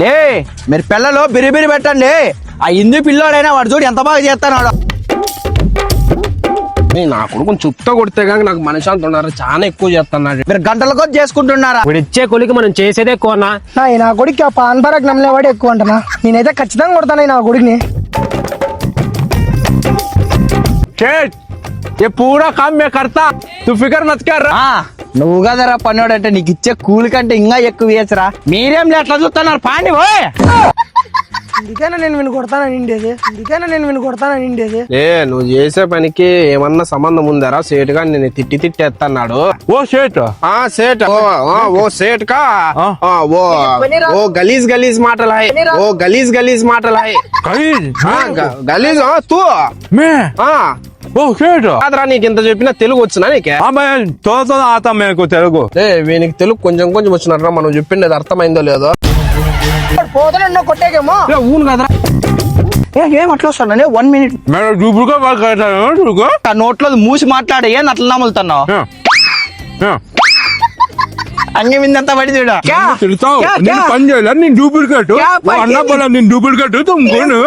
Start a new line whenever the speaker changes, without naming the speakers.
లే మీరు పిల్లలు బిరిబిరి పెట్టండి. ఆ హిందూ పిల్లోడైనా వాడు చూడు ఎంత బాగా చేస్తున్నాడు.
నా కొడుకు చుట్టూ కొడితే కానీ నాకు మనశాంతి ఉన్నారు. చాలా ఎక్కువ చేస్తున్నాడు.
మీరు గంటల కొద్ది చేసుకుంటున్నారా?
ఇప్పుడు ఇచ్చే కొలికి మనం చేసేదే ఎక్కువనా?
నా కొడుకు ఆ పాన్ పరాగ్ నమ్మలేవాడు ఎక్కువ అంటనా. నేనైతే ఖచ్చితంగా కొడతాను నా కొడుకుని.
ये पूरा काम मैं करता, तू फिक्र मत कर.
నువ్వు కదరా పన్నోడు అంటే నీకు ఇచ్చే కూలి కంటే ఇంకా ఎక్కువ వేయచ్చురా. మీరేం ఎట్లా చూస్తున్నారు పాండి పోయ్.
ఇందుకైనా నేను విని కొడతానండి.
ఏ నువ్వు చేసే పనికి ఏమన్నా సంబంధం ఉందారా? సేట్ గా నేను తిట్టి తిట్టేస్తున్నాడు.
वो सेठ
सेठ वो सेठ का वो गलीज गलीज माटल है. वो गलीज माटल है. गलीज तू
मैं वो सेठ
కాదురా, నీకు ఇంత చెప్పినా తెలుగు వచ్చినా నీకే?
मैं थोड़ा आता मेरे को तेलुगु.
వీనికి తెలుగు కొంచెం కొంచెం వచ్చినారా? మనం చెప్పిండేది అర్థమైందో లేదో.
పోతానన్నా కొట్టేకేమో.
ఊను కదరా.
ఏం అట్లా వస్తాను 1 minute.
मैं डूबू का बात करता हूँ डूबू.
ఆ నోట్లో మూసి మాట్లాడే ఏం అట్లా నమ్ములుతున్నావు? అంగే మిందంతా పడి చూడ
తిడతావు నేను పని చేయాల. నేను డూప్లికేట్ అన్న పోలా. నేను డూప్లికేట్ తుమ్ముకోను.